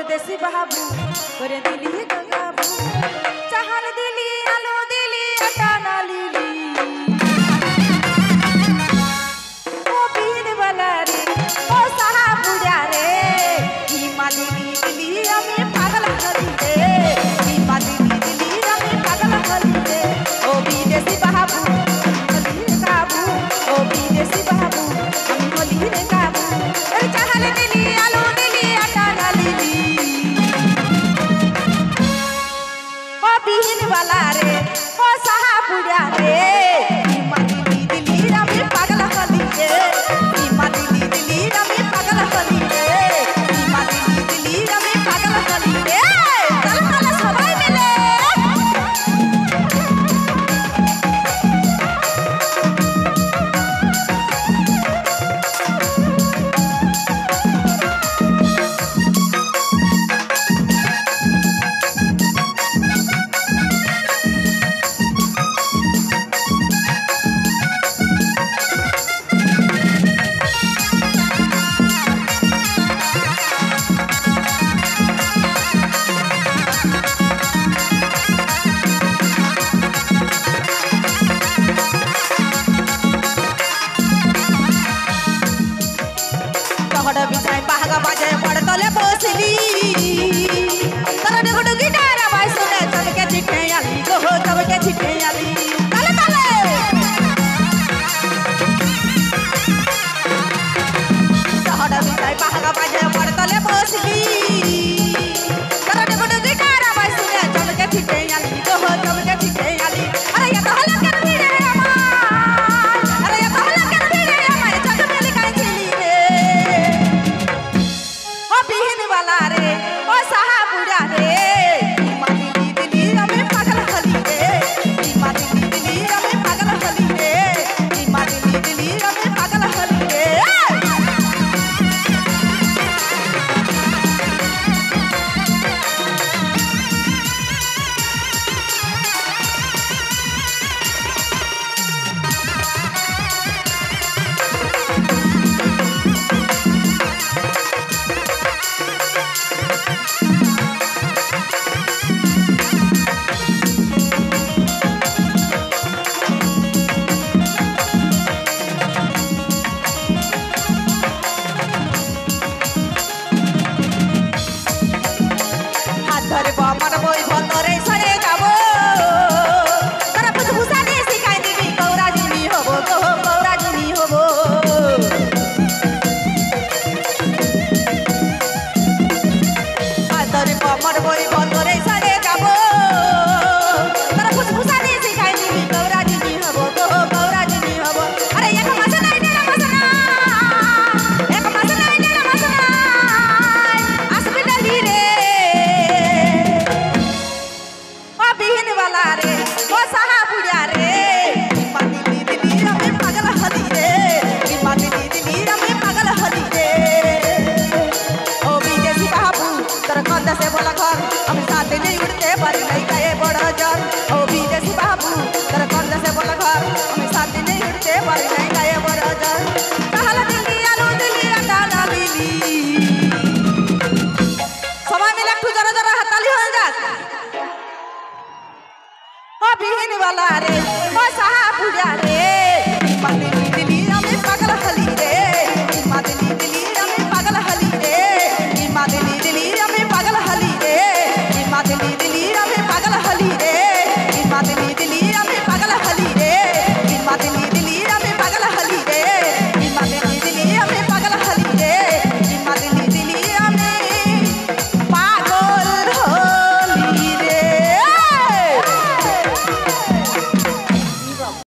परदेसी बाबू करे दिली गंगाबू चाहल दिली आलू दिली आटा ना लीली ओ बीन वाला रे ओ सहा पूजा रे ई मालिनी दिली हमें पागल कर दे ई मालिनी दिली हमें पागल कर दे ओ विदेशी बाबू होली काबू ओ विदेशी बाबू हम होली रे काबू अरे चाहल दिली आलू दिली आटा ना लीली ओ बीन वाला रे ओ सहा पूजा रे ई मालिनी दिली हमें पागल कर दे ई मालिनी दिली हमें पागल कर दे ई मालिनी दिली हमें पागल कर दे चल चल सबाई मिले तोहड़ बिछाई पहागा बाजे पड़ तले बसली तोहड़ गुड गिटार बाई सुने चल के छिटे आली गो चल के छिटे आली तले तले तोहड़ बिछाई पहागा बाजे पड़ तले बसली तोहड़ गुड गिटार बाई सुने चल के छिटे आली गो चल के छिटे आली अरे ये तो हला कर दी रे अमाय अरे ये तो हला कर दी रे अमाय जग में लिखाई छिली रे ओ बीन वाला रे ओ सहा पूजा रे ई मालिनी दिली हमें पागल कली रे ई मालिनी दिली हमें पागल कली रे ई मालिनी दिली हमें पागल कली रे हाथ धरे बामर बोई भतरे सरे जाबो तोरा बुझबुसा ने सिखाई दिबी गौरा जुनी होबो तो गौरा जुनी होबो हाथ धरे बामर बोई भतरे सरे जाबो तोरा बुझबुसा ने सिखाई दिबी गौरा जुनी होबो तो गौरा जुनी होबो अरे एक मास नहीं डेरा मसना एक मास नहीं डेरा मसना आसबी डली रे ओ बीन वाला रे ओ सहा पूजा रे ई मालिनी दिली हमें पागल हली रे ई मालिनी दिली हमें पागल हली रे ओ विदेशी बाबू तर कंध से बोला घर हम साथ नहीं उड़ते पर नहीं गए बड़ा जर ओ विदेशी बाबू तर कंध से बोला घर हम साथ नहीं उड़ते पर नहीं गए बड़ा जर चाहल दिली आलू दिली आटा ना लीली समय मिले तू जरा जरा हताली हो जा ओ बीन वाला रे ओ सहा पूजा रे